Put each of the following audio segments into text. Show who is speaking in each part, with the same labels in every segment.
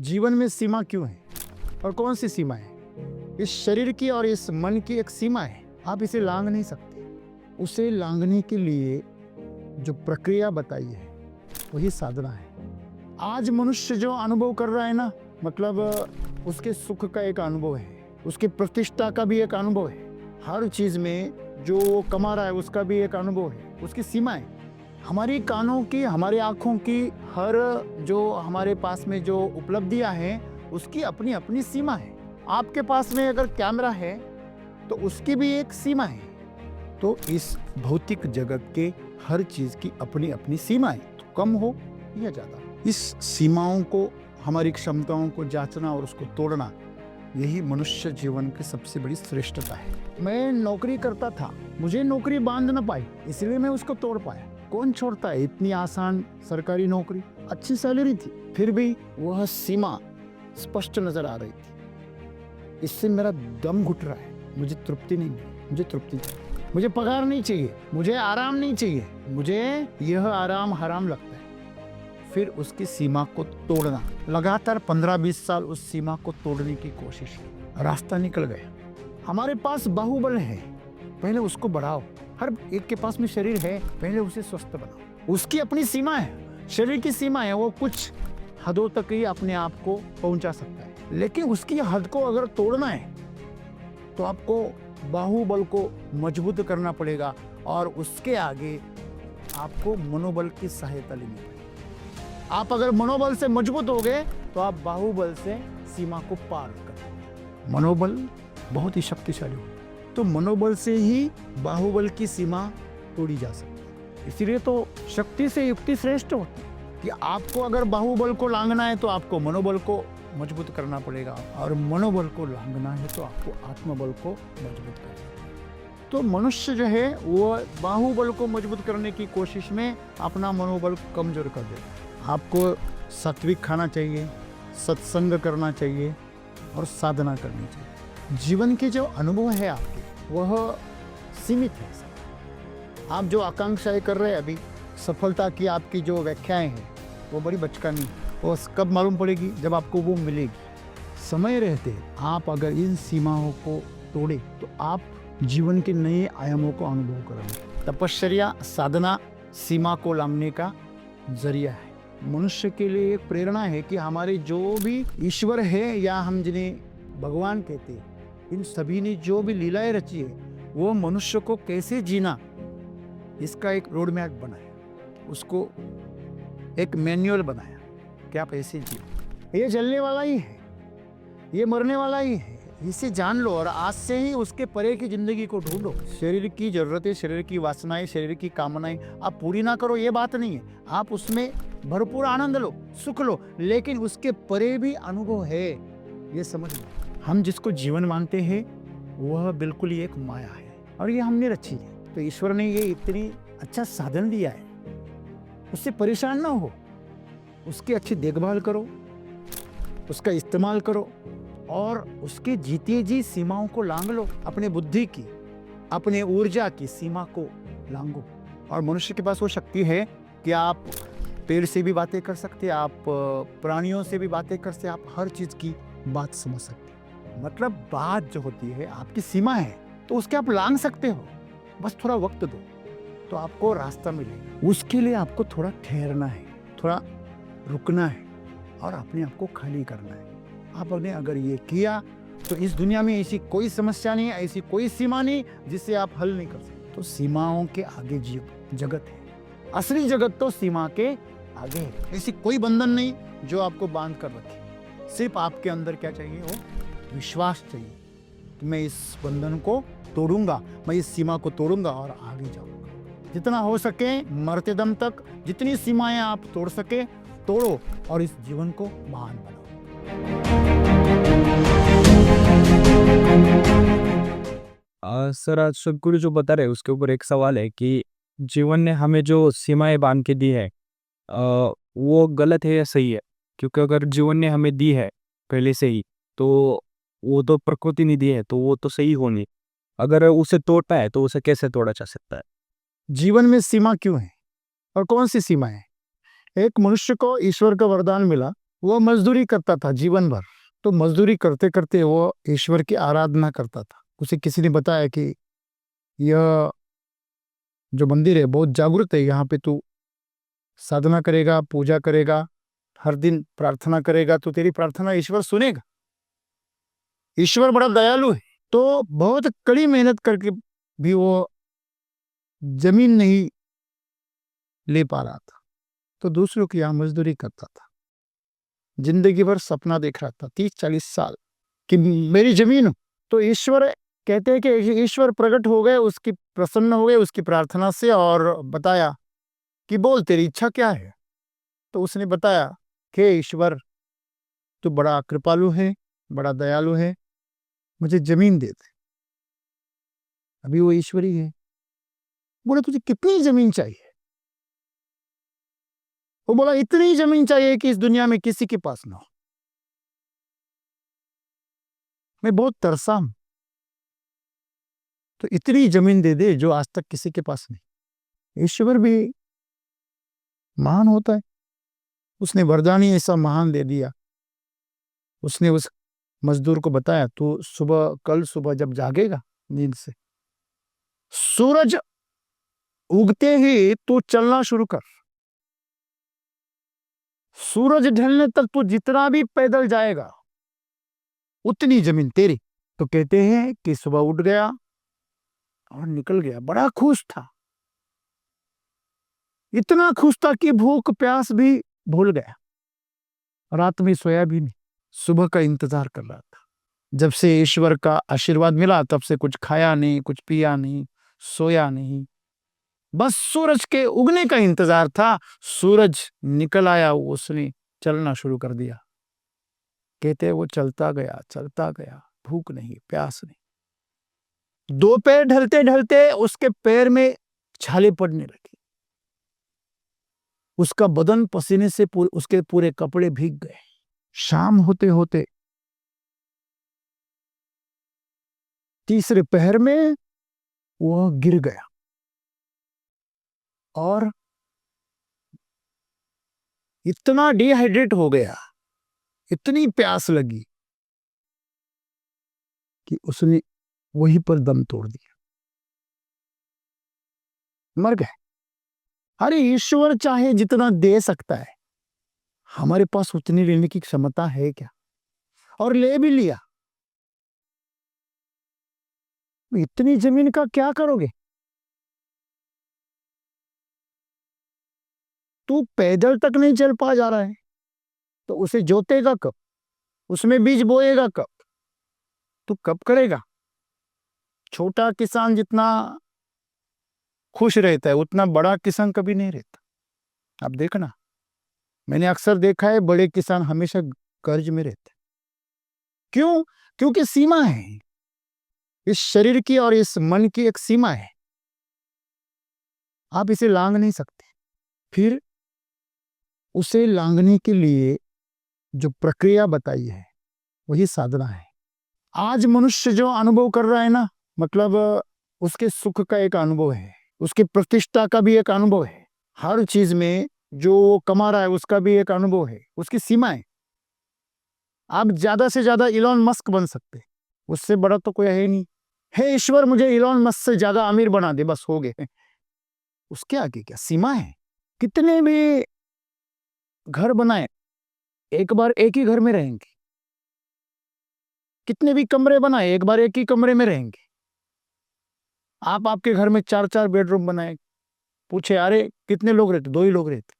Speaker 1: जीवन में सीमा क्यों है और कौन सी सीमा है? इस शरीर की और इस मन की एक सीमा है, आप इसे लांघ नहीं सकते। उसे लांघने के लिए जो प्रक्रिया बताई है वही साधना है। आज मनुष्य जो अनुभव कर रहा है ना, मतलब उसके सुख का एक अनुभव है, उसकी प्रतिष्ठा का भी एक अनुभव है, हर चीज में जो वो कमा रहा है उसका भी एक अनुभव है, उसकी सीमा है। हमारी कानों की, हमारी आंखों की, हर जो हमारे पास में जो उपलब्धियां हैं उसकी अपनी अपनी सीमा है। आपके पास में अगर कैमरा है तो उसकी भी एक सीमा है। तो इस भौतिक जगत के हर चीज की अपनी अपनी सीमा है, तो कम हो या ज्यादा, इस सीमाओं को, हमारी क्षमताओं को जांचना और उसको तोड़ना, यही मनुष्य जीवन की सबसे बड़ी श्रेष्ठता है। मैं नौकरी करता था, मुझे नौकरी बांध न पाई, इसलिए मैं उसको तोड़ पाया। कौन छोड़ता है इतनी आसान सरकारी नौकरी, अच्छी सैलरी थी, फिर भी वह सीमा स्पष्ट नजर आ रही थी। इससे मेरा दम घुट रहा है, मुझे तृप्ति नहीं मिली, मुझे तृप्ति चाहिए, मुझे पगार नहीं चाहिए, मुझे आराम नहीं चाहिए, मुझे यह आराम हराम लगता है। फिर उसकी सीमा को तोड़ना, लगातार 15-20 साल उस सीमा को तोड़ने की कोशिश की, रास्ता निकल गया। हमारे पास बाहुबल है, पहले उसको बढ़ाओ। हर एक के पास में शरीर है, पहले उसे स्वस्थ बनाओ। उसकी अपनी सीमा है, शरीर की सीमा है, वो कुछ हदों तक ही अपने आप को पहुंचा सकता है। लेकिन उसकी हद को अगर तोड़ना है तो आपको बाहुबल को मजबूत करना पड़ेगा और उसके आगे आपको मनोबल की सहायता लेनी पड़ेगी। आप अगर मनोबल से मजबूत हो गए तो आप बाहुबल से सीमा को पार कर। मनोबल बहुत ही शक्तिशाली होता है, तो मनोबल से ही बाहुबल की सीमा तोड़ी जा सकती है। इसीलिए तो शक्ति से युक्ति श्रेष्ठ होती है कि आपको अगर बाहुबल को लांघना है तो आपको मनोबल को मजबूत करना पड़ेगा, और मनोबल को लांघना है तो आपको आत्मबल को मजबूत करना है। तो मनुष्य जो है वो बाहुबल को मजबूत करने की कोशिश में अपना मनोबल कमजोर कर देता। आपको सात्विक खाना चाहिए, सत्संग करना चाहिए और साधना करनी चाहिए। जीवन के जो अनुभव है आपके वह सीमित है। आप जो आकांक्षाएं कर रहे हैं अभी, सफलता की आपकी जो व्याख्याएं हैं वो बड़ी बचकानी है। वो कब मालूम पड़ेगी? जब आपको वो मिलेगी। समय रहते आप अगर इन सीमाओं को तोड़े तो आप जीवन के नए आयामों को अनुभव करेंगे। तपश्चर्या, साधना सीमा को लांघने का जरिया है। मनुष्य के लिए एक प्रेरणा है कि हमारे जो भी ईश्वर है या हम जिन्हें भगवान कहते हैं, इन सभी ने जो भी लीलाएं रची है वो मनुष्य को कैसे जीना, इसका एक रोड मैप बनाया, उसको एक मैनुअल बनाया कि आप ऐसे जियो। ये जलने वाला ही है, ये मरने वाला ही है, इसे जान लो और आज से ही उसके परे की जिंदगी को ढूंढो। शरीर की जरूरतें, शरीर की वासनाएं, शरीर की कामनाएं आप पूरी ना करो, ये बात नहीं है। आप उसमें भरपूर आनंद लो, सुख लो, लेकिन उसके परे भी अनुभव है, ये समझ लो। हम जिसको जीवन मानते हैं वह बिल्कुल ही एक माया है और ये हमने रची है। तो ईश्वर ने ये इतनी अच्छा साधन दिया है, उससे परेशान ना हो, उसकी अच्छी देखभाल करो, उसका इस्तेमाल करो और उसके जीते जी सीमाओं को लांघ लो। अपने बुद्धि की, अपने ऊर्जा की सीमा को लांघो। और मनुष्य के पास वो शक्ति है कि आप पेड़ से भी बातें कर सकते हैं, आप प्राणियों से भी बातें कर सकते हैं, आप हर चीज की बात समझ सकते हैं। मतलब बात जो होती है आपकी सीमा है, तो उसके आप लांघ सकते हो, बस थोड़ा वक्त दो तो आपको रास्ता मिलेगा। उसके लिए आपको थोड़ा ठहरना है, थोड़ा रुकना है और अपने आप को खाली करना है। आपने अगर ये किया तो इस दुनिया में ऐसी कोई समस्या नहीं है, ऐसी कोई सीमा नहीं जिसे आप हल नहीं कर सकते। तो सीमाओं के आगे जगत है, असली जगत तो सीमा के आगे है। ऐसी कोई बंधन नहीं जो आपको बांध कर रखे। सिर्फ आपके अंदर क्या चाहिए? वो विश्वास चाहिए कि मैं इस बंधन को तोड़ूंगा, मैं इस सीमा को तोड़ूंगा और आगे जाऊंगा। जितना हो सके मरते दम तक जितनी सीमाएं आप तोड़ सके तोड़ो और इस जीवन को महान बनाओ।
Speaker 2: सर, आज सदगुरु जो बता रहे हैं उसके ऊपर एक सवाल है कि जीवन ने हमें जो सीमाएं बांध के दी है, वो गलत है या सही है? क्योंकि अगर जीवन ने हमें दी है पहले से ही, तो वो तो प्रकृति ने दी है, तो वो तो सही होनी। अगर उसे तोड़ना है तो उसे कैसे तोड़ा जा सकता है?
Speaker 1: जीवन में सीमा क्यों है और कौन सी सीमा है? एक मनुष्य को ईश्वर का वरदान मिला वो मजदूरी करता था जीवन भर। तो मजदूरी करते करते वो ईश्वर की आराधना करता था। उसे किसी ने बताया कि यह जो मंदिर है बहुत जागृत है, यहाँ पे तू साधना करेगा, पूजा करेगा, हर दिन प्रार्थना करेगा तो तेरी प्रार्थना ईश्वर सुनेगा। ईश्वर बड़ा दयालु है। तो बहुत कड़ी मेहनत करके भी वो जमीन नहीं ले पा रहा था, तो दूसरों की यहाँ मजदूरी करता था। जिंदगी भर सपना देख रहा था 30-40 साल कि मेरी जमीन हो। तो ईश्वर कहते हैं कि ईश्वर प्रकट हो गए, उसकी प्रसन्न हो गए उसकी प्रार्थना से, और बताया कि बोल तेरी इच्छा क्या है। तो उसने बताया कि ईश्वर तू बड़ा कृपालु है, बड़ा दयालु है, मुझे जमीन दे दे। अभी वो ईश्वरी है। बोले तुझे कितनी जमीन चाहिए? वो बोला इतनी जमीन चाहिए कि इस दुनिया में किसी के पास ना हो। मैं बहुत तरसा हूं, तो इतनी जमीन दे दे जो आज तक किसी के पास नहीं। ईश्वर भी महान होता है। उसने वरदान ही ऐसा महान दे दिया। उसने उस मजदूर को बताया तू सुबह, कल सुबह जब जागेगा नींद से, सूरज उगते ही तू चलना शुरू कर। सूरज ढलने तक तू जितना भी पैदल जाएगा उतनी जमीन तेरी। तो कहते हैं कि सुबह उठ गया और निकल गया, बड़ा खुश था। इतना खुश था कि भूख प्यास भी भूल गया। रात में सोया भी नहीं, सुबह का इंतजार कर रहा था। जब से ईश्वर का आशीर्वाद मिला तब से कुछ खाया नहीं, कुछ पिया नहीं, सोया नहीं, बस सूरज के उगने का इंतजार था। सूरज निकल आया, उसने चलना शुरू कर दिया। कहते वो चलता गया, भूख नहीं, प्यास नहीं। दोपहर ढलते ढलते उसके पैर में छाले पड़ने लगी। उसका बदन पसीने से उसके पूरे कपड़े भीग गए। शाम होते होते तीसरे पहर में वह गिर गया और इतना डिहाइड्रेट हो गया, इतनी प्यास लगी कि उसने वहीं पर दम तोड़ दिया, मर गए। अरे ईश्वर चाहे जितना दे सकता है, हमारे पास उतनी लेने की क्षमता है क्या? और ले भी लिया। इतनी जमीन का क्या करोगे? तू पैदल तक नहीं चल पा जा रहा है तो उसे जोतेगा कब? उसमें बीज बोएगा कब? तू कब करेगा? छोटा किसान जितना खुश रहता है उतना बड़ा किसान कभी नहीं रहता। अब देखना, मैंने अक्सर देखा है बड़े किसान हमेशा कर्ज में रहते। क्यों? क्योंकि सीमा है। इस शरीर की और इस मन की एक सीमा है, आप इसे लांग नहीं सकते। फिर उसे लांघने के लिए जो प्रक्रिया बताई है वही साधना है। आज मनुष्य जो अनुभव कर रहा है ना, मतलब उसके सुख का एक अनुभव है, उसकी प्रतिष्ठा का भी एक अनुभव है, हर चीज में जो वो कमा रहा है उसका भी एक अनुभव है, उसकी सीमा है। आप ज्यादा से ज्यादा इलॉन मस्क बन सकते, उससे बड़ा तो कोई है नहीं। हे ईश्वर मुझे इलॉन मस्क से ज्यादा अमीर बना दे, बस हो गए। उसके आगे क्या सीमा है? कितने भी घर बनाए एक बार एक ही घर में रहेंगे, कितने भी कमरे बनाए एक बार एक ही कमरे में रहेंगे। आप आपके घर में 4-4 बेडरूम बनाए, पूछे अरे कितने लोग रहते? 2 ही लोग रहते,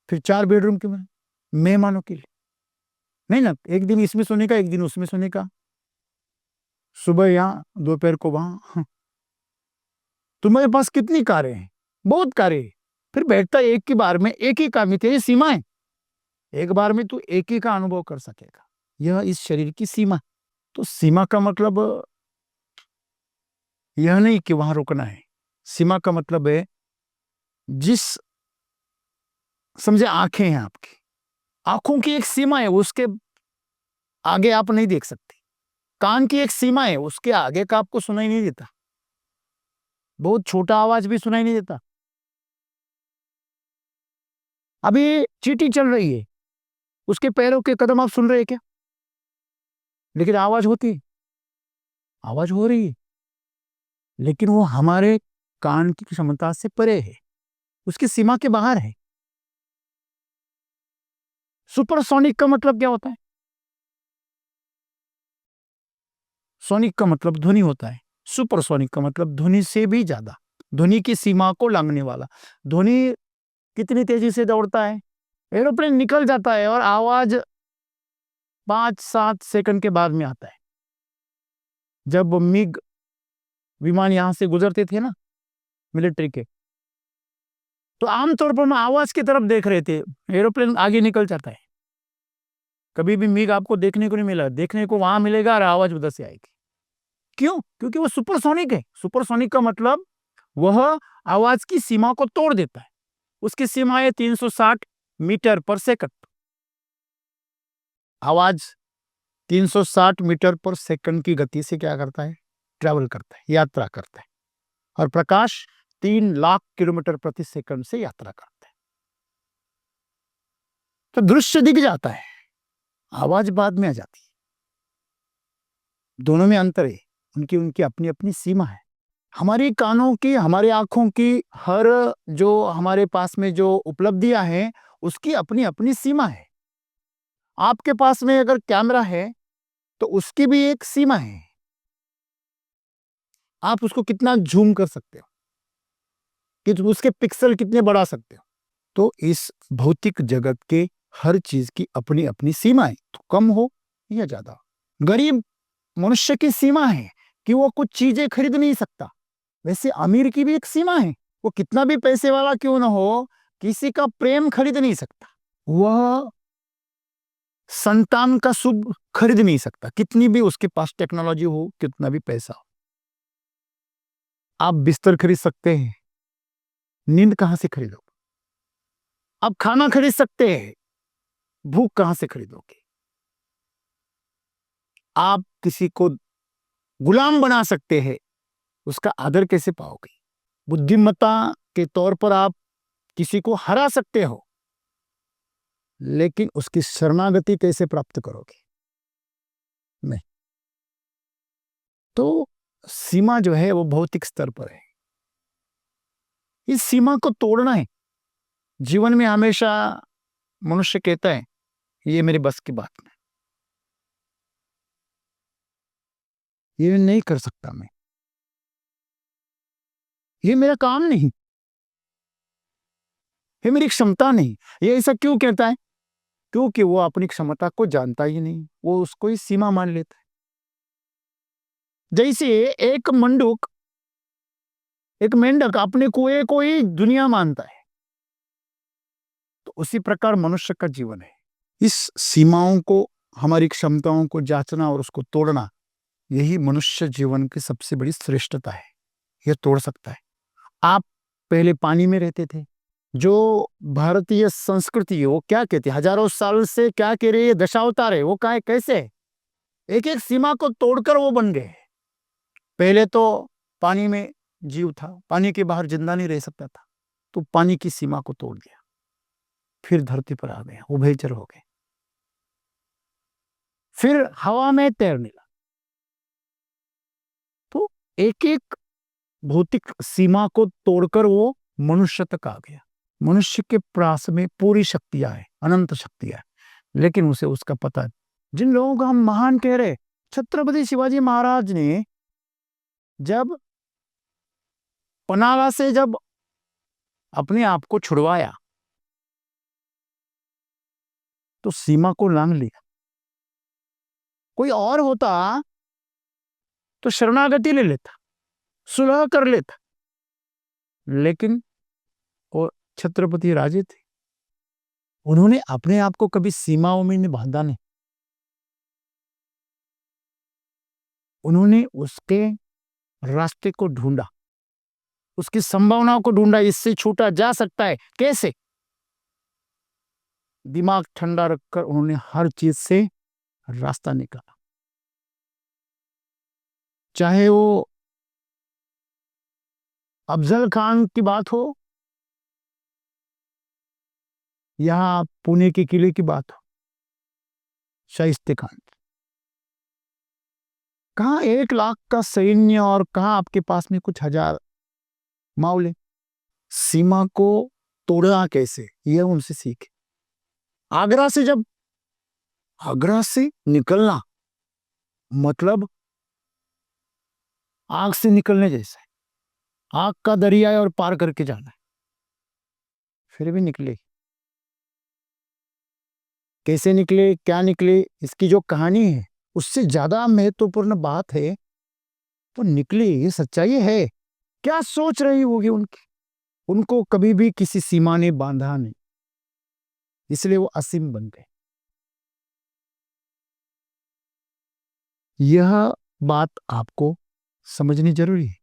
Speaker 1: फिर 4 बेडरूम क्यों बनाए? मेहमानों के लिए नहीं ना, एक दिन इसमें सोने का, एक दिन उसमें सोने का, सुबह यहाँ दोपहर को वहां। तुम्हारे पास कितनी कारें हैं? बहुत कारें हैं। फिर बैठता एक की बार में एक ही काम, तेरी सीमा है, एक बार में तू एक ही का अनुभव कर सकेगा। यह इस शरीर की सीमा। तो सीमा का मतलब यह नहीं कि वहां रुकना है। सीमा का मतलब है जिस, समझे आंखें हैं आपकी, आंखों की एक सीमा है, उसके आगे आप नहीं देख सकते। कान की एक सीमा है, उसके आगे का आपको सुनाई नहीं देता, बहुत छोटा आवाज भी सुनाई नहीं देता। अभी चींटी चल रही है, उसके पैरों के कदम आप सुन रहे हैं क्या? लेकिन आवाज होती है, आवाज हो रही है, लेकिन वो हमारे कान की क्षमता से परे है, उसकी सीमा के बाहर है। सुपरसोनिक का मतलब क्या होता है? सोनिक का मतलब ध्वनि होता है, सुपरसोनिक का मतलब ध्वनि से भी ज्यादा, ध्वनि की सीमा को लांघने वाला। ध्वनि कितनी तेजी से दौड़ता है? एरोप्लेन निकल जाता है और आवाज 5-7 सेकंड के बाद में आता है। जब मिग विमान यहां से गुजरते थे ना, मिलिट्री के, तो आमतौर पर हम आवाज की तरफ देख रहे थे, एरोप्लेन आगे निकल जाता है। कभी भी मिग आपको देखने को नहीं मिला, देखने को वहां मिलेगा और आवाज उधर से आएगी। क्यों? क्योंकि वो सुपरसोनिक है। सुपरसोनिक का मतलब वह आवाज की सीमा को तोड़ देता है। उसकी सीमा है 360 मीटर पर सेकंड। आवाज 360 मीटर पर सेकंड की गति से क्या करता है? ट्रैवल करता है, यात्रा करता है। और प्रकाश 3 लाख किलोमीटर प्रति सेकंड से यात्रा करता है। तो दृश्य दिख जाता है, आवाज बाद में आ जाती है। दोनों में अंतर है, उनकी उनकी अपनी अपनी सीमा है। हमारी कानों की, हमारी आंखों की, हर जो हमारे पास में जो उपलब्धियां हैं, उसकी अपनी अपनी सीमा है। आपके पास में अगर कैमरा है तो उसकी भी एक सीमा है। आप उसको कितना जूम कर सकते हो, कि उसके पिक्सल कितने बढ़ा सकते हो। तो इस भौतिक जगत के हर चीज की अपनी अपनी सीमा है, तो कम हो या ज्यादा। गरीब मनुष्य की सीमा है कि वो कुछ चीजें खरीद नहीं सकता। वैसे अमीर की भी एक सीमा है, वो कितना भी पैसे वाला क्यों ना हो, किसी का प्रेम खरीद नहीं सकता। वह संतान का शुभ खरीद नहीं सकता, कितनी भी उसके पास टेक्नोलॉजी हो, कितना भी पैसा हो। आप बिस्तर खरीद सकते हैं, नींद कहां से खरीदोगे? आप खाना खरीद सकते हैं, भूख कहां से खरीदोगे? आप किसी को गुलाम बना सकते हैं, उसका आदर कैसे पाओगे? बुद्धिमत्ता के तौर पर आप किसी को हरा सकते हो, लेकिन उसकी शरणागति कैसे प्राप्त करोगे? नहीं। तो सीमा जो है वो भौतिक स्तर पर है, इस सीमा को तोड़ना है। जीवन में हमेशा मनुष्य कहता है ये मेरे बस की बात नहीं, ये नहीं कर सकता मैं, ये मेरा काम नहीं, ये मेरी क्षमता नहीं। ये ऐसा क्यों कहता है? क्योंकि वो अपनी क्षमता को जानता ही नहीं, वो उसको ही सीमा मान लेता है। जैसे एक मंडूक, एक मेंढक अपने कुएं को ही दुनिया मानता है, तो उसी प्रकार मनुष्य का जीवन है। इस सीमाओं को, हमारी क्षमताओं को जांचना और उसको तोड़ना, यही मनुष्य जीवन की सबसे बड़ी श्रेष्ठता है। यह तोड़ सकता है। आप पहले पानी में रहते थे। जो भारतीय संस्कृति है वो क्या कहती है, हजारों साल से क्या कह रही है, दशावतार है। वो कहा है कैसे? एक एक सीमा को तोड़कर वो बन गए। पहले तो पानी में जीव था, पानी के बाहर जिंदा नहीं रह सकता था, तो पानी की सीमा को तोड़ दिया, फिर धरती पर आ गए, उभयचर हो गए। फिर हवा में तैरने लगा। तो एक एक भौतिक सीमा को तोड़कर वो मनुष्य तक आ गया। मनुष्य के पास में पूरी शक्तियां है, अनंत शक्तियां है, लेकिन उसे उसका पता है। जिन लोगों को हम महान कह रहे, छत्रपति शिवाजी महाराज ने जब पनाला से जब अपने आप को छुड़वाया, तो सीमा को लांघ लिया। कोई और होता तो शरणागति ले लेता, सुलह कर लेता, लेकिन वो छत्रपति राजे थे, उन्होंने अपने आप को कभी सीमाओं में नहीं बांधा नहीं। उन्होंने उसके रास्ते को ढूंढा, उसकी संभावनाओं को ढूंढा, इससे छूटा जा सकता है कैसे। दिमाग ठंडा रखकर उन्होंने हर चीज से रास्ता निकाला। चाहे वो अफजल खान की बात हो या पुणे के किले की बात हो, शाइस्ते खान। कहाँ 1 लाख का सैन्य और कहाँ आपके पास में कुछ हजार मावले। सीमा को तोड़ना कैसे, यह उनसे सीखे। आगरा से निकलना मतलब आग से निकलने जैसा है। आग का दरिया है और पार करके जाना है, फिर भी निकले। कैसे निकले, क्या निकले, इसकी जो कहानी है उससे ज्यादा महत्वपूर्ण बात है तो निकले, ये सच्चाई है। क्या सोच रही होगी उनकी। उनको कभी भी किसी सीमा ने बांधा नहीं, इसलिए वो असीम बन गए। यह बात आपको समझनी जरूरी है।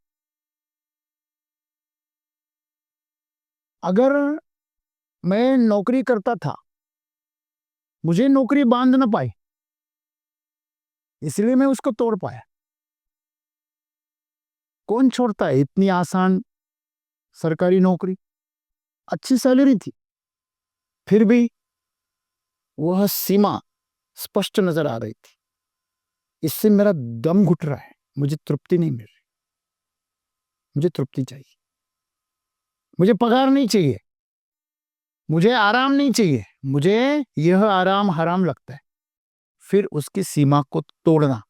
Speaker 1: अगर मैं नौकरी करता था, मुझे नौकरी बांध ना पाई, इसलिए मैं उसको तोड़ पाया। कौन छोड़ता है इतनी आसान सरकारी नौकरी, अच्छी सैलरी थी, फिर भी वह सीमा स्पष्ट नजर आ रही थी। इससे मेरा दम घुट रहा है, मुझे तृप्ति नहीं मिल रही। मुझे तृप्ति चाहिए, मुझे पगार नहीं चाहिए, मुझे आराम नहीं चाहिए, मुझे यह आराम हराम लगता है। फिर उसकी सीमा को तोड़ना,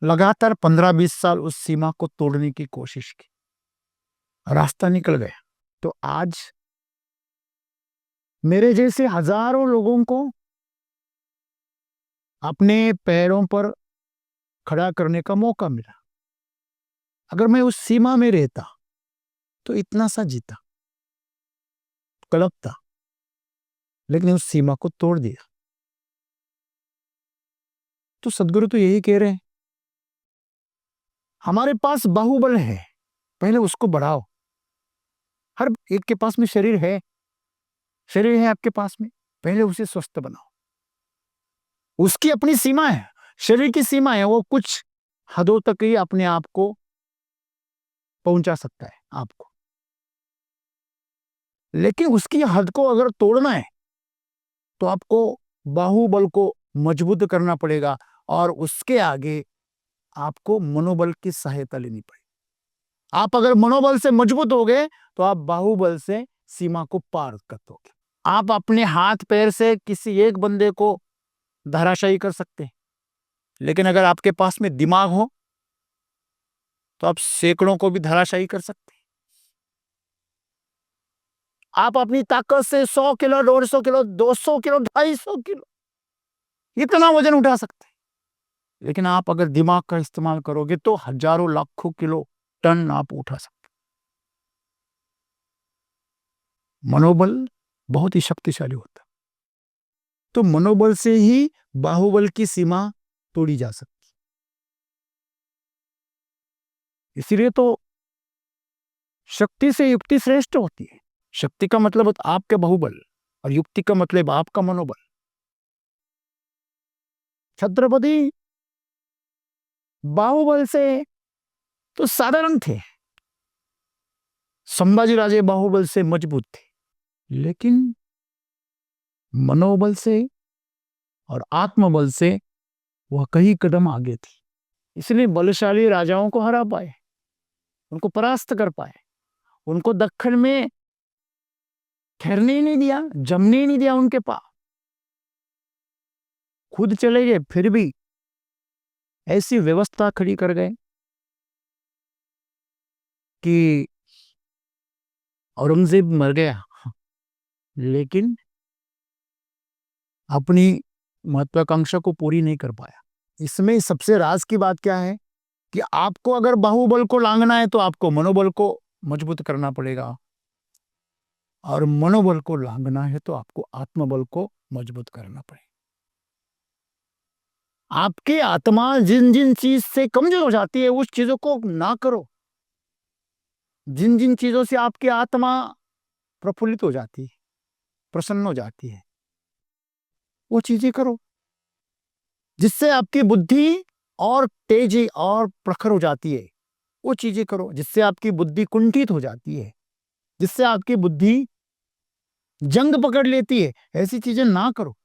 Speaker 1: लगातार 15-20 साल उस सीमा को तोड़ने की कोशिश की, रास्ता निकल गया। तो आज मेरे जैसे हजारों लोगों को अपने पैरों पर खड़ा करने का मौका मिला। अगर मैं उस सीमा में रहता तो इतना सा जीता, कड़कता, लेकिन उस सीमा को तोड़ दिया। तो सदगुरु तो यही कह रहे हैं, हमारे पास बाहुबल है, पहले उसको बढ़ाओ। हर एक के पास में शरीर है, शरीर है आपके पास में, पहले उसे स्वस्थ बनाओ। उसकी अपनी सीमा है, शरीर की सीमा है, वो कुछ हदों तक ही अपने आप को पहुंचा सकता है आपको, लेकिन उसकी हद को अगर तोड़ना है तो आपको बाहुबल को मजबूत करना पड़ेगा और उसके आगे आपको मनोबल की सहायता लेनी पड़ेगी। आप अगर मनोबल से मजबूत हो गए तो आप बाहुबल से सीमा को पार कर दोगे। आप अपने हाथ पैर से किसी एक बंदे को धराशायी कर सकते हैं, लेकिन अगर आपके पास में दिमाग हो तो आप सैकड़ों को भी धराशायी कर सकते हैं। आप अपनी ताकत से 100 किलो, 150 किलो, 200 किलो, 250 किलो इतना वजन उठा सकते हैं, लेकिन आप अगर दिमाग का इस्तेमाल करोगे तो हजारों लाखों किलो टन आप उठा सकते। मनोबल बहुत ही शक्तिशाली होता है, तो मनोबल से ही बाहुबल की सीमा तोड़ी जा सकती। इसीलिए तो शक्ति से युक्ति श्रेष्ठ होती है। शक्ति का मतलब आपके बाहुबल और युक्ति का मतलब आपका मनोबल। छत्रपति बाहुबल से तो साधारण थे, संभाजी राजे बाहुबल से मजबूत थे, लेकिन मनोबल से और आत्मबल से वह कई कदम आगे थी। इसलिए बलशाली राजाओं को हरा पाए, उनको परास्त कर पाए, उनको दक्कन में ठहरने ही नहीं दिया, जमने ही नहीं दिया उनके पास। खुद चले गए, फिर भी ऐसी व्यवस्था खड़ी कर गए कि औरंगजेब मर गया, लेकिन अपनी महत्वाकांक्षा को पूरी नहीं कर पाया। इसमें सबसे राज की बात क्या है कि आपको अगर बाहुबल को लांघना है तो आपको मनोबल को मजबूत करना पड़ेगा, और मनोबल को लांघना है तो आपको आत्मबल को मजबूत करना पड़ेगा। आपकी आत्मा जिन जिन चीज से कमजोर हो जाती है उस चीजों को ना करो। जिन जिन चीजों से आपकी आत्मा प्रफुल्लित हो जाती है, प्रसन्न हो जाती है, वो चीजें करो। जिससे आपकी बुद्धि और तेजी और प्रखर हो जाती है, वो चीजें करो। जिससे आपकी बुद्धि कुंठित हो जाती है, जिससे आपकी बुद्धि जंग पकड़ लेती है, ऐसी चीजें ना करो।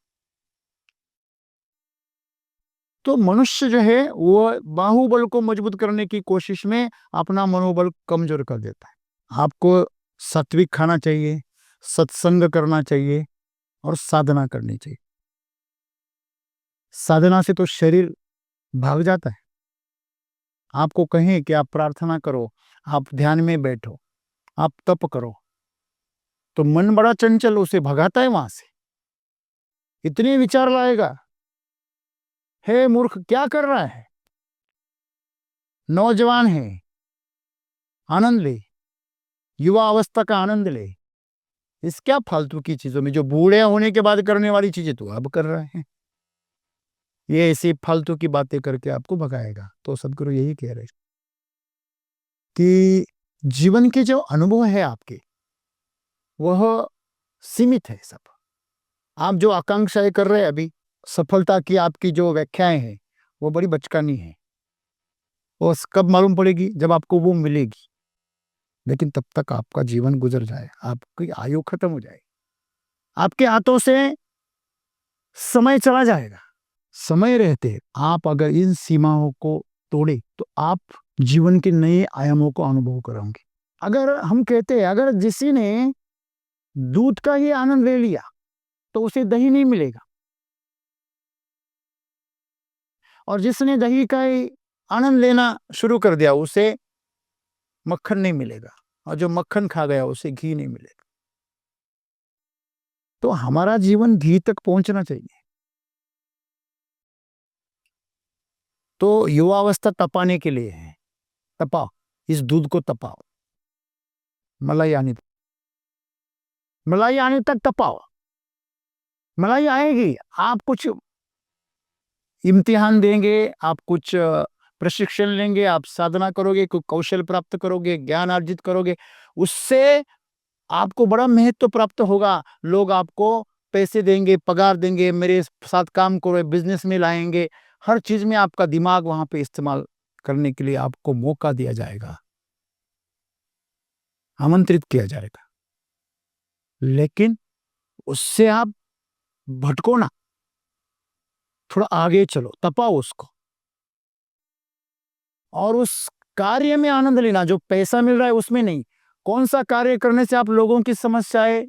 Speaker 1: तो मनुष्य जो है वो बाहुबल को मजबूत करने की कोशिश में अपना मनोबल कमजोर कर देता है। आपको सात्विक खाना चाहिए, सत्संग करना चाहिए और साधना करनी चाहिए। साधना से तो शरीर भाग जाता है। आपको कहें कि आप प्रार्थना करो, आप ध्यान में बैठो, आप तप करो, तो मन बड़ा चंचल उसे भगाता है वहां से। इतने विचार लाएगा, हे मूर्ख क्या कर रहा है, नौजवान है, आनंद ले, युवा अवस्था का आनंद ले। इस क्या फालतू की चीजों में, जो बूढ़े होने के बाद करने वाली चीजें तो अब कर रहे हैं। ये ऐसी फालतू की बातें करके आपको भगाएगा। तो सदगुरु यही कह रहे कि जीवन के जो अनुभव है आपके, वह सीमित है सब। आप जो आकांक्षाएं कर रहे हैं अभी, सफलता की आपकी जो व्याख्याएं हैं, वो बड़ी बचकानी है। वो कब मालूम पड़ेगी, जब आपको वो मिलेगी। लेकिन तब तक आपका जीवन गुजर जाए, आपकी आयु खत्म हो जाए, आपके हाथों से समय चला जाएगा। समय रहते आप अगर इन सीमाओं को तोड़े तो आप जीवन के नए आयामों को अनुभव करोगे। अगर हम कहते हैं, अगर किसी ने दूध का ही आनंद ले लिया तो उसे दही नहीं मिलेगा, और जिसने दही का ही आनंद लेना शुरू कर दिया उसे मक्खन नहीं मिलेगा, और जो मक्खन खा गया उसे घी नहीं मिलेगा। तो हमारा जीवन घी तक पहुंचना चाहिए। तो युवावस्था तपाने के लिए है। तपाओ, इस दूध को तपाओ, मलाई आने तक तपाओ। मलाई आएगी, आप कुछ इम्तिहान देंगे, आप कुछ प्रशिक्षण लेंगे, आप साधना करोगे, कुछ कौशल प्राप्त करोगे, ज्ञान अर्जित करोगे, उससे आपको बड़ा महत्व प्राप्त होगा। लोग आपको पैसे देंगे, पगार देंगे, मेरे साथ काम करो, बिजनेस में लाएंगे। हर चीज में आपका दिमाग वहां पे इस्तेमाल करने के लिए आपको मौका दिया जाएगा, आमंत्रित किया जाएगा। लेकिन उससे आप भटको ना, थोड़ा आगे चलो, तपाओ उसको, और उस कार्य में आनंद लेना। जो पैसा मिल रहा है उसमें नहीं। कौन सा कार्य करने से आप लोगों की समस्याएं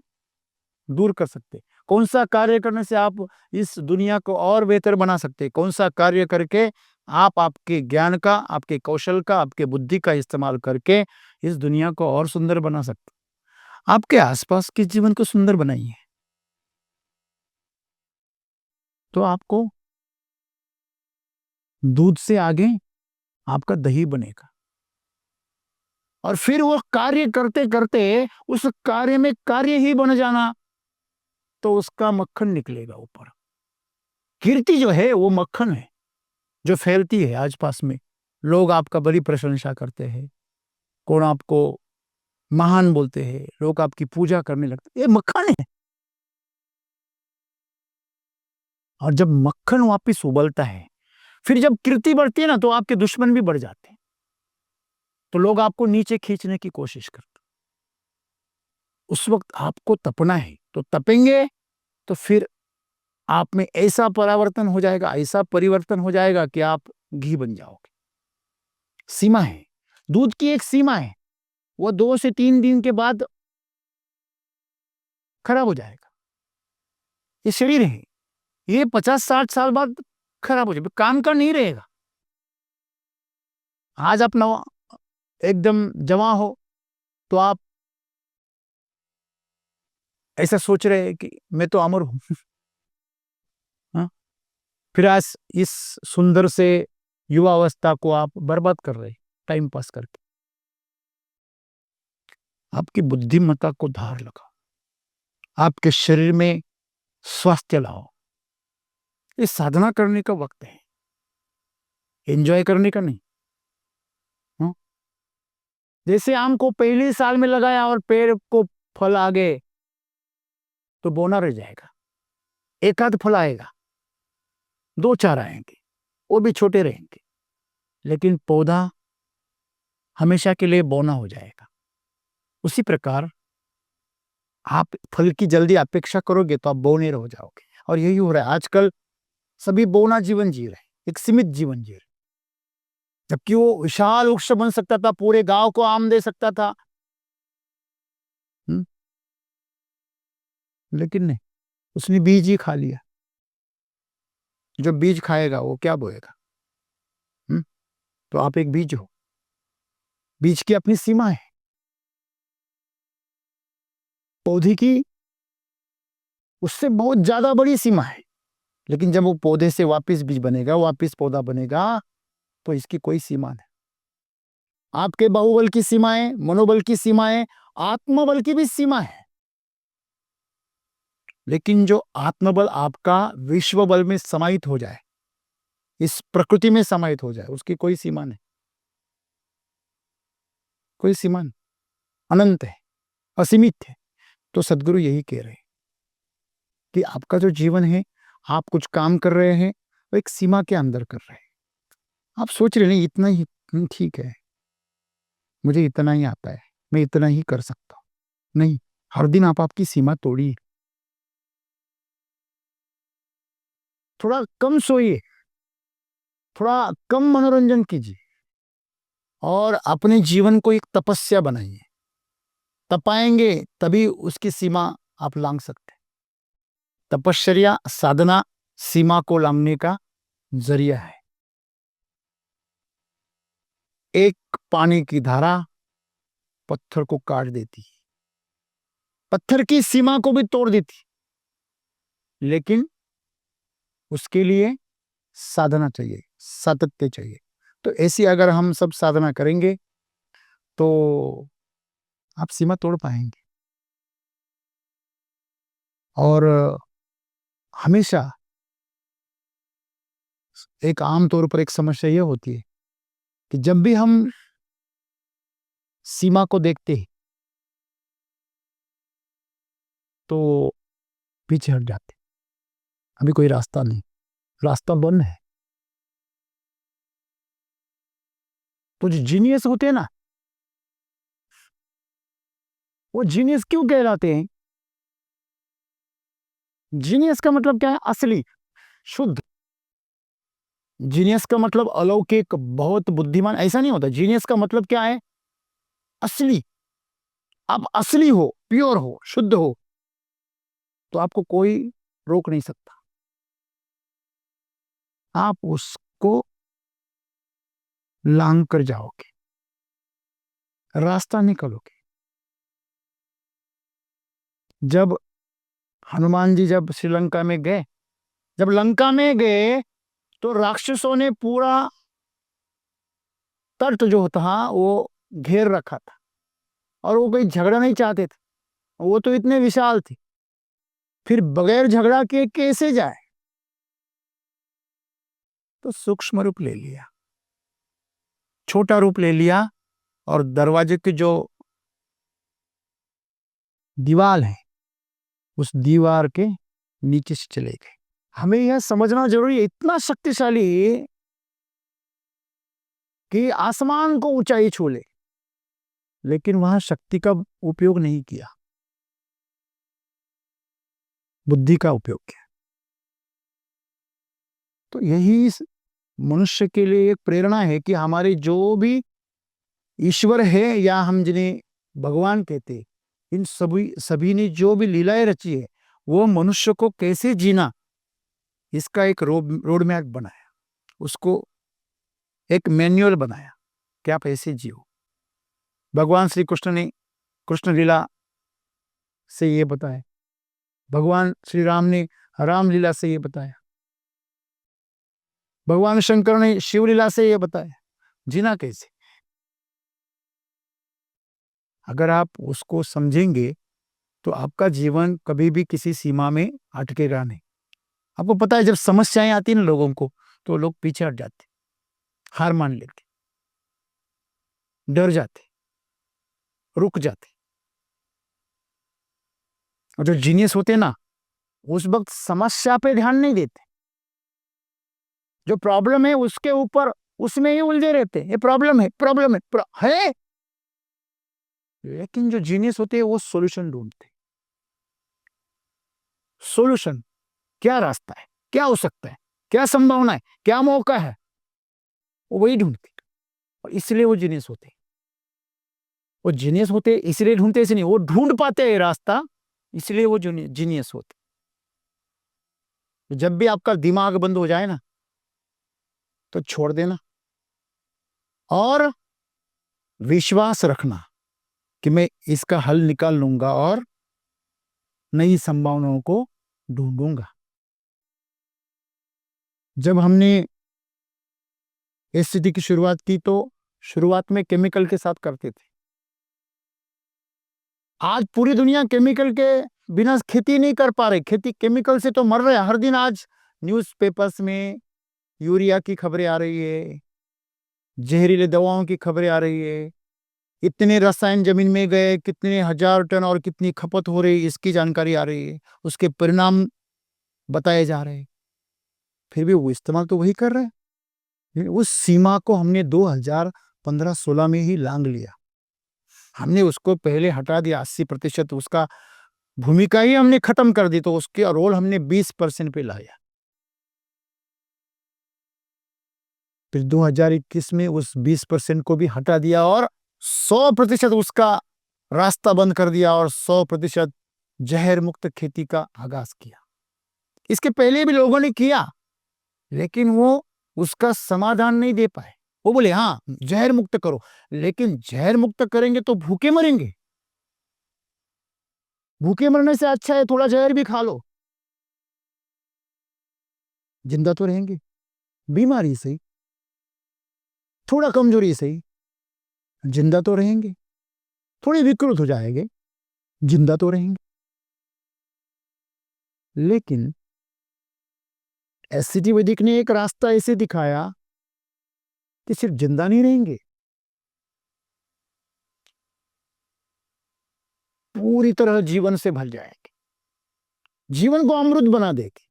Speaker 1: दूर कर सकते, कौन सा कार्य करने से आप इस दुनिया को और बेहतर बना सकते, कौन सा कार्य करके आप आपके ज्ञान का, आपके कौशल का, आपके बुद्धि का इस्तेमाल करके इस दुनिया को और सुंदर बना सकते। आपके आसपास के जीवन को सुंदर बनाइए, तो आपको दूध से आगे आपका दही बनेगा। और फिर वो कार्य करते करते उस कार्य में कार्य ही बन जाना, तो उसका मक्खन निकलेगा ऊपर। कीर्ति जो है वो मक्खन है जो फैलती है आसपास में। लोग आपका बड़ी प्रशंसा करते हैं, कौन आपको महान बोलते हैं, लोग आपकी पूजा करने लगते, ये मक्खन है। और जब मक्खन वापिस उबलता है, फिर जब कीर्ति बढ़ती है ना, तो आपके दुश्मन भी बढ़ जाते हैं, तो लोग आपको नीचे खींचने की कोशिश करते। उस वक्त आपको तपना है, तो तपेंगे तो फिर आप में ऐसा परिवर्तन हो जाएगा, ऐसा परिवर्तन हो जाएगा कि आप घी बन जाओगे। सीमा है, दूध की एक सीमा है, वो 2 से 3 दिन के बाद खराब हो जाएगा। ये शरीर है, ये 50-60 साल बाद खराब हो जाएगा, काम का नहीं रहेगा। आज आप नवा एकदम जवां हो, तो आप ऐसा सोच रहे हैं कि मैं तो अमर हूं। हाँ? फिर आज इस सुंदर से युवा अवस्था को आप बर्बाद कर रहे, टाइम पास करके। आपकी बुद्धिमत्ता को धार लगाओ, आपके शरीर में स्वास्थ्य लाओ। ये साधना करने का वक्त है, एंजॉय करने का नहीं। हाँ? जैसे आम को पहले साल में लगाया और पेड़ को फल आ गए, तो बोना रह जाएगा, एक आध फल आएगा, 2-4 आएंगे, वो भी छोटे रहेंगे, लेकिन पौधा हमेशा के लिए बोना हो जाएगा। उसी प्रकार आप फल की जल्दी अपेक्षा करोगे तो आप बोने रह जाओगे, और यही हो रहा है आजकल। सभी बोना जीवन जी रहे हैं, एक सीमित जीवन जी रहे, जबकि वो विशाल वृक्ष बन सकता था, पूरे गांव को आम दे सकता था। हम्म, लेकिन नहीं, उसने बीज ही खा लिया। जो बीज खाएगा वो क्या बोएगा? हम्म, तो आप एक बीज हो, बीज की अपनी सीमा है, पौधे की उससे बहुत ज्यादा बड़ी सीमा है। लेकिन जब वो पौधे से वापस बीज बनेगा, वापस पौधा बनेगा, तो इसकी कोई सीमा नहीं। आपके बाहुबल की सीमाएं, मनोबल की सीमाएं, आत्मबल की भी सीमा है। लेकिन जो आत्मबल आपका विश्व बल में समाहित हो जाए, इस प्रकृति में समाहित हो जाए, उसकी कोई सीमा नहीं, कोई सीमा नहीं, अनंत है, असीमित है। तो सदगुरु यही कह रहे हैं कि आपका जो जीवन है, आप कुछ काम कर रहे हैं, वो एक सीमा के अंदर कर रहे हैं। आप सोच रहे नहीं इतना ही ठीक है, मुझे इतना ही आता है, मैं इतना ही कर सकता हूं। नहीं, हर दिन आप आपकी सीमा तोड़िए, थोड़ा कम सोइए, थोड़ा कम मनोरंजन कीजिए, और अपने जीवन को एक तपस्या बनाइए। तपाएंगे तभी उसकी सीमा आप लांघ सकते हैं। तपश्चर्या साधना सीमा को लांघने का जरिया है। एक पानी की धारा पत्थर को काट देती, पत्थर की सीमा को भी तोड़ देती, लेकिन उसके लिए साधना चाहिए, सातत्य चाहिए। तो ऐसी अगर हम सब साधना करेंगे तो आप सीमा तोड़ पाएंगे। और हमेशा एक आम तौर पर एक समस्या यह होती है कि जब भी हम सीमा को देखते हैं तो पीछे हट जाते, अभी कोई रास्ता नहीं, रास्ता बंद है। तो जो जीनियस होते हैं ना, वो जीनियस क्यों कहलाते हैं? जीनियस का मतलब क्या है? असली, शुद्ध। जीनियस का मतलब अलौकिक, बहुत बुद्धिमान, ऐसा नहीं होता। जीनियस का मतलब क्या है? असली। आप असली हो, प्योर हो, शुद्ध हो, तो आपको कोई रोक नहीं सकता। आप उसको लांग कर जाओगे, रास्ता निकलोगे। जब हनुमान जी जब श्रीलंका में गए, जब लंका में गए, तो राक्षसों ने पूरा तट जो था वो घेर रखा था, और वो कोई झगड़ा नहीं चाहते थे, वो तो इतने विशाल थे। फिर बगैर झगड़ा के कैसे जाए? तो सूक्ष्म रूप ले लिया, छोटा रूप ले लिया, और दरवाजे की जो दीवार है, उस दीवार के नीचे से चले गए। हमें यह समझना जरूरी है, इतना शक्तिशाली है कि आसमान को ऊंचाई छू ले, लेकिन वहां शक्ति का उपयोग नहीं किया, बुद्धि का उपयोग किया। तो यही इस मनुष्य के लिए एक प्रेरणा है कि हमारे जो भी ईश्वर है, या हम जिन्हें भगवान कहते हैं, इन सभी ने जो भी लीलाएं रची है, वो मनुष्य को कैसे जीना, इसका एक रोड मैप बनाया, उसको एक मैन्युअल बनाया कि आप ऐसे जियो। भगवान श्री कृष्ण ने कृष्ण लीला से ये बताया, भगवान श्री राम ने राम लीला से ये बताया, भगवान शंकर ने शिव लीला से ये बताया जीना कैसे। अगर आप उसको समझेंगे तो आपका जीवन कभी भी किसी सीमा में अटकेगा नहीं। आपको पता है, जब समस्याएं आती हैं ना लोगों को, तो लोग पीछे हट जाते, हार मान लेते, डर जाते, रुक जाते। और जो जीनियस होते हैं ना, उस वक्त समस्या पे ध्यान नहीं देते, जो प्रॉब्लम है उसके ऊपर, उसमें ही उलझे रहते। ये प्रॉब्लम है, प्रॉब्लम है, है। लेकिन जो जीनियस होते हैं वो सॉल्यूशन ढूंढते। सॉल्यूशन, क्या रास्ता है, क्या हो सकता है, क्या संभावना है, क्या मौका है, वो वही ढूंढते। और इसलिए वो जीनियस होते। वो जीनियस होते इसलिए ढूंढते, इसलिए वो ढूंढ पाते हैं रास्ता, इसलिए वो जीनियस होते। जब भी आपका दिमाग बंद हो जाए ना, तो छोड़ देना और विश्वास रखना कि मैं इसका हल निकाल लूंगा और नई संभावनाओं को ढूंढूंगा। जब हमने इस स्थिति की शुरुआत की तो शुरुआत में केमिकल के साथ करते थे। आज पूरी दुनिया केमिकल के बिना खेती नहीं कर पा रही, खेती केमिकल से तो मर रहे हैं। हर दिन आज न्यूज़पेपर्स में यूरिया की खबरें आ रही है, जहरीले दवाओं की खबरें आ रही है, इतने रसायन जमीन में गए, कितने हजार टन और कितनी खपत हो रही, इसकी जानकारी आ रही है, उसके परिणाम बताए जा रहे हैं। फिर भी वो इस्तेमाल तो वही कर रहे हैं। उस सीमा को हमने 2015-16 में ही लांघ लिया। हमने उसको पहले हटा दिया 80%, उसका भूमिका ही हमने खत्म कर दी, तो उसके रोल हमने 20% पे लाया। फिर 2021 में उस 20% को भी हटा दिया और 100% उसका रास्ता बंद कर दिया और 100% जहर मुक्त खेती का आगाज किया। इसके पहले भी लोगों ने किया, लेकिन वो उसका समाधान नहीं दे पाए। वो बोले हाँ जहर मुक्त करो, लेकिन जहर मुक्त करेंगे तो भूखे मरेंगे। भूखे मरने से अच्छा है थोड़ा जहर भी खा लो, जिंदा तो रहेंगे। बीमारी सही, थोड़ा कमजोरी सही, जिंदा तो रहेंगे। थोड़े विकृत हो जाएंगे, जिंदा तो रहेंगे। लेकिन एससीटी वैदिक ने एक रास्ता ऐसे दिखाया कि सिर्फ जिंदा नहीं रहेंगे, पूरी तरह जीवन से भर जाएंगे, जीवन को अमृत बना देगी।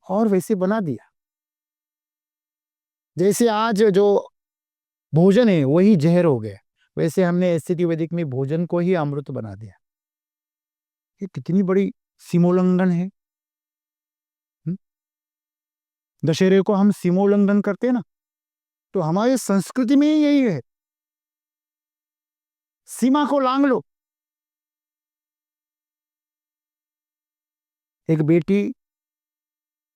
Speaker 1: और वैसे बना दिया। जैसे आज जो भोजन है वही जहर हो गया, वैसे हमने एससीटी वैदिक में भोजन को ही अमृत बना दिया। ये कितनी बड़ी सीमोल्लंघन है। दशहरे को हम सीमोल्लंघन करते हैं ना, तो हमारी संस्कृति में ही यही है, सीमा को लांघ लो। एक बेटी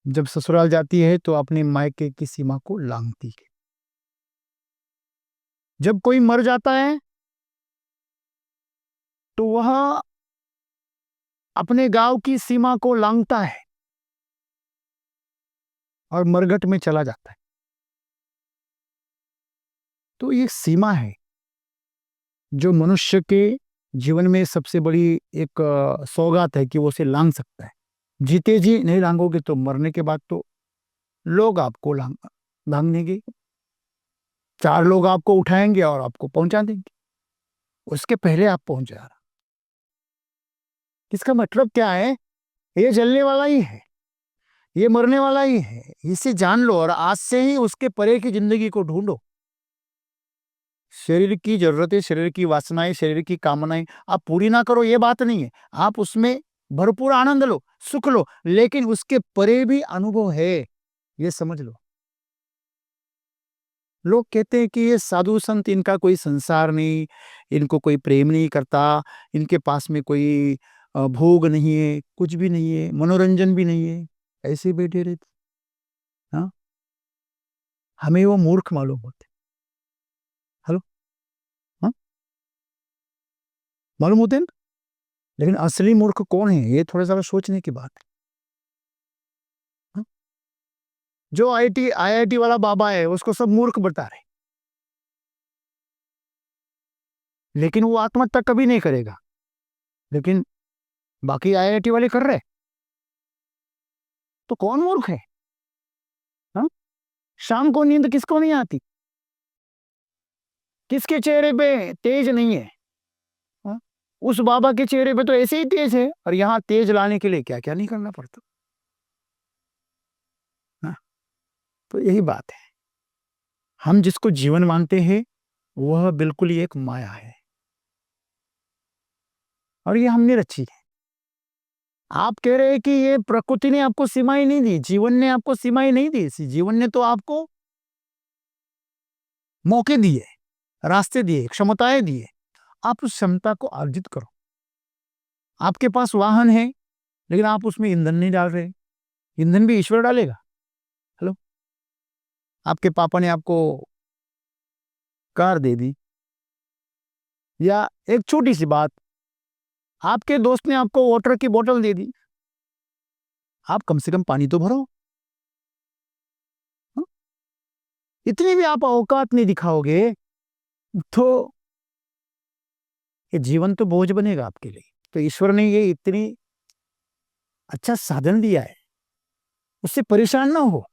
Speaker 1: जब ससुराल जाती है तो अपने मायके की सीमा को लांघती है। जब कोई मर जाता है तो वह अपने गांव की सीमा को लांघता है और मरघट में चला जाता है। तो ये सीमा है जो मनुष्य के जीवन में सबसे बड़ी एक सौगात है कि वो उसे लांघ सकता है। जीते जी नहीं लांघोगे तो मरने के बाद तो लोग आपको लांघ देंगे। 4 लोग आपको उठाएंगे और आपको पहुंचा देंगे, उसके पहले आप पहुंच जा रहा। इसका मतलब क्या है, ये जलने वाला ही है, ये मरने वाला ही है, इसे जान लो और आज से ही उसके परे की जिंदगी को ढूंढो। शरीर की जरूरतें, शरीर की वासनाएं, शरीर की कामनाएं आप पूरी ना करो, ये बात नहीं है। आप उसमें भरपूर आनंद लो, सुख लो, लेकिन उसके परे भी अनुभव है, ये समझ लो। लोग कहते हैं कि ये साधु संत, इनका कोई संसार नहीं, इनको कोई प्रेम नहीं करता, इनके पास में कोई भोग नहीं है, कुछ भी नहीं है, मनोरंजन भी नहीं है, ऐसे बैठे रहते। हाँ, हमें वो मूर्ख मालूम होते। हेलो, हाँ, मालूम होते हैं ना? लेकिन असली मूर्ख कौन है, ये थोड़ा सा सोचने की बात है। हाँ? जो आईआईटी वाला बाबा है उसको सब मूर्ख बता रहे, लेकिन वो आत्महत्या कभी नहीं करेगा। लेकिन बाकी आईआईटी वाले कर रहे, तो कौन मूर्ख है? हाँ? शाम को नींद किसको नहीं आती? किसके चेहरे पे तेज नहीं है? हाँ? उस बाबा के चेहरे पे तो ऐसे ही तेज है, और यहाँ तेज लाने के लिए क्या क्या नहीं करना पड़ता। हाँ? तो यही बात है, हम जिसको जीवन मानते हैं वह बिल्कुल ही एक माया है, और ये हमने रची है। आप कह रहे हैं कि ये प्रकृति ने आपको सीमाएं नहीं दी, जीवन ने आपको सीमाएं नहीं दी। जीवन ने तो आपको मौके दिए, रास्ते दिए, क्षमताएं दिए। आप उस क्षमता को अर्जित करो। आपके पास वाहन है, लेकिन आप उसमें ईंधन नहीं डाल रहे। ईंधन भी ईश्वर डालेगा। हेलो, आपके पापा ने आपको कार दे दी, या एक छोटी सी बात, आपके दोस्त ने आपको वाटर की बोतल दे दी, आप कम से कम पानी तो भरो। हाँ? इतनी भी आप औकात नहीं दिखाओगे तो ये जीवन तो बोझ बनेगा आपके लिए। तो ईश्वर ने ये इतनी अच्छा साधन दिया है, उससे परेशान ना हो,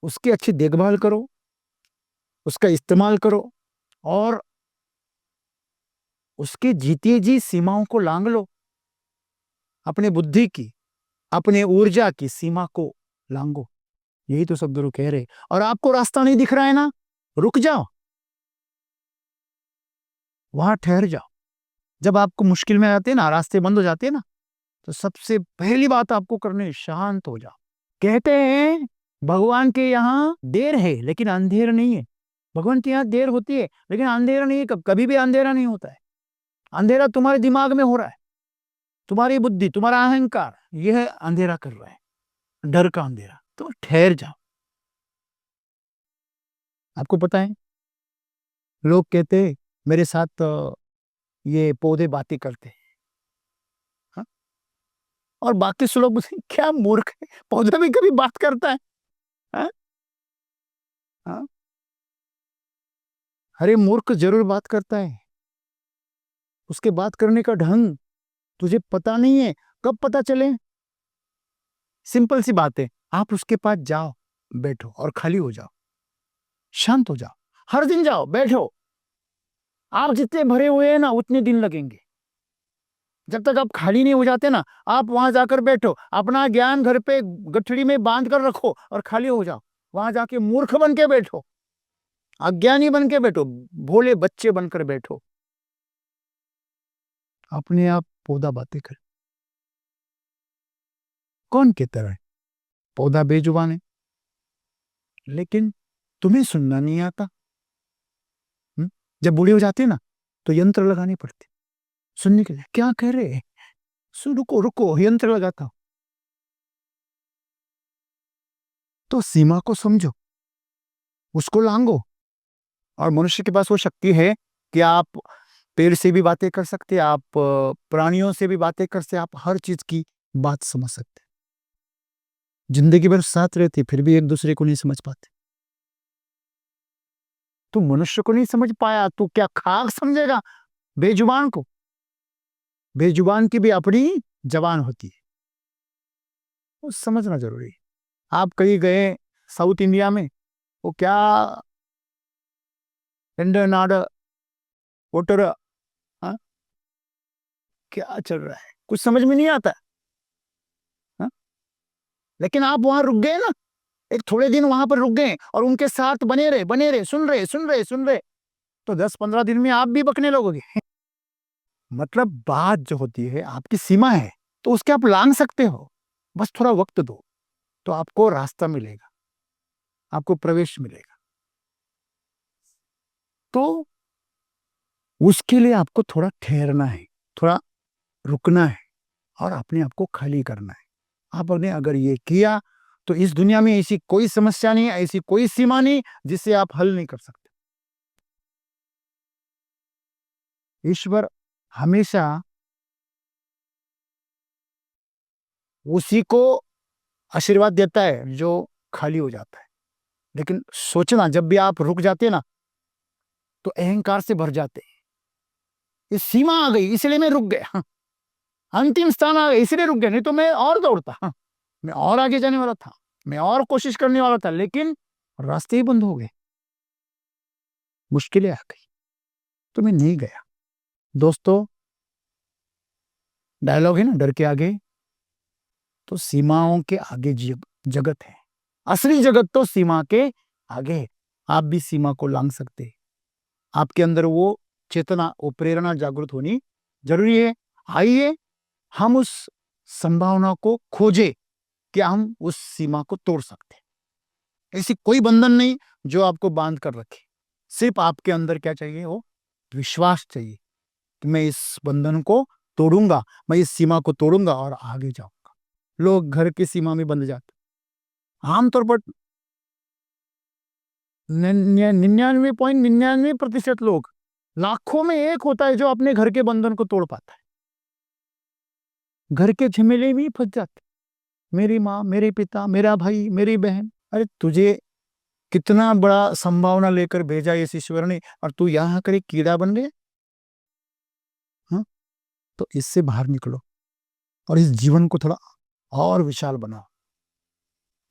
Speaker 1: उसकी अच्छी देखभाल करो, उसका इस्तेमाल करो, और उसके जीते जी सीमाओं को लांग लो। अपने बुद्धि की, अपने ऊर्जा की सीमा को लांगो। यही तो सदगुरु कह रहे। और आपको रास्ता नहीं दिख रहा है ना, रुक जाओ, वहां ठहर जाओ। जब आपको मुश्किल में आते हैं ना, रास्ते बंद हो जाते हैं ना, तो सबसे पहली बात आपको करनी है, शांत हो जाओ। कहते हैं भगवान के यहाँ देर है लेकिन अंधेर नहीं है। भगवान के यहाँ देर होती है लेकिन अंधेरा नहीं है। कभी भी अंधेरा नहीं होता है। अंधेरा तुम्हारे दिमाग में हो रहा है, तुम्हारी बुद्धि, तुम्हारा अहंकार, यह अंधेरा कर रहा है, डर का अंधेरा। तो ठहर जाओ। आपको पता है, लोग कहते हैं मेरे साथ ये पौधे बातें करते हैं, हाँ? और बाकी से लोग मुझे क्या मूर्ख है, पौधा भी कभी बात करता है? हाँ? हाँ? अरे मूर्ख जरूर बात करता है। उसके बात करने का ढंग तुझे पता नहीं है, कब पता चले? सिंपल सी बात है, आप उसके पास जाओ, बैठो और खाली हो जाओ, शांत हो जाओ। हर दिन जाओ, बैठो। आप जितने भरे हुए हैं ना, उतने दिन लगेंगे। जब तक आप खाली नहीं हो जाते ना, आप वहां जाकर बैठो, अपना ज्ञान घर पे गठड़ी में बांध कर रखो और खाली हो जाओ। वहां जाके मूर्ख बन के बैठो, अज्ञानी बन के बैठो, भोले बच्चे बनकर बैठो। अपने आप पौधा बातें करे। कौन कहता है पौधा बेजुबान है? लेकिन तुम्हें सुनना नहीं आता। हुँ? जब बूढ़े हो जाते ना, तो यंत्र लगाने पड़ते सुनने के लिए। क्या कह रहे हैं? रुको रुको, यंत्र लगाता हूं। तो सीमा को समझो, उसको लांगो। और मनुष्य के पास वो शक्ति है कि आप पेड़ से भी बातें कर सकते, आप प्राणियों से भी बातें कर सकते, आप हर चीज की बात समझ सकते। जिंदगी भर साथ रहते फिर भी एक दूसरे को नहीं समझ पाते। तू मनुष्य को नहीं समझ पाया, तू क्या खाक समझेगा बेजुबान को? बेजुबान की भी अपनी जबान होती है, वो समझना जरूरी है। आप कहीं गए साउथ इंडिया में, वो क्या नाड वोटर, हाँ? क्या चल रहा है कुछ समझ में नहीं आता, हाँ? लेकिन आप वहां रुक गए ना, एक थोड़े दिन वहां पर रुक गए और उनके साथ बने रहे, सुन रहे सुन रहे सुन रहे, तो 10-15 दिन में आप भी बकने लगोगे। मतलब बात जो होती है, आपकी सीमा है, तो उसके आप लांग सकते हो। बस थोड़ा वक्त दो, तो आपको रास्ता मिलेगा, आपको प्रवेश मिलेगा। तो उसके लिए आपको थोड़ा ठहरना है, थोड़ा रुकना है, और अपने आप को खाली करना है। आपने अगर ये किया, तो इस दुनिया में ऐसी कोई समस्या नहीं, ऐसी कोई सीमा नहीं जिसे आप हल नहीं कर सकते। ईश्वर हमेशा उसी को आशीर्वाद देता है जो खाली हो जाता है। लेकिन सोचना, जब भी आप रुक जाते हैं ना, तो अहंकार से भर जाते हैं। ये सीमा आ गई इसलिए मैं रुक गया, हाँ। अंतिम स्थान आ गया इसलिए रुक गया, नहीं तो मैं और दौड़ता, हाँ। मैं और आगे जाने वाला था, मैं और कोशिश करने वाला था, लेकिन रास्ते ही बंद हो गए, मुश्किलें आ गई, तो मैं नहीं गया। दोस्तों, डायलॉग है ना, डर के आगे तो सीमाओं के आगे जगत है। असली जगत तो सीमा के आगे है। आप भी सीमा को लांग सकते हैं। आपके अंदर वो चेतना, वो प्रेरणा जागृत होनी जरूरी है। आइए हम उस संभावना को खोजे कि हम उस सीमा को तोड़ सकते हैं। ऐसी कोई बंधन नहीं जो आपको बांध कर रखे। सिर्फ आपके अंदर क्या चाहिए? वो विश्वास चाहिए कि मैं इस बंधन को तोड़ूंगा, मैं इस सीमा को तोड़ूंगा और आगे जाऊंगा। लोग घर की सीमा में बंध जाते, आमतौर पर 99.99% लोग, लाखों में एक होता है जो अपने घर के बंधन को तोड़ पाता है। घर के झमेले में ही फंस जाते, मेरी माँ, मेरे पिता, मेरा भाई, मेरी बहन। अरे तुझे कितना बड़ा संभावना लेकर भेजा इस ईश्वर ने, और तू यहाँ करे कीड़ा बन गया। हाँ, तो इससे बाहर निकलो और इस जीवन को थोड़ा और विशाल बनाओ।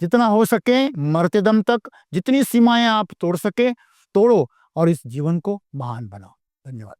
Speaker 1: जितना हो सके मरते दम तक जितनी सीमाएं आप तोड़ सके तोड़ो और इस जीवन को महान बनाओ। धन्यवाद।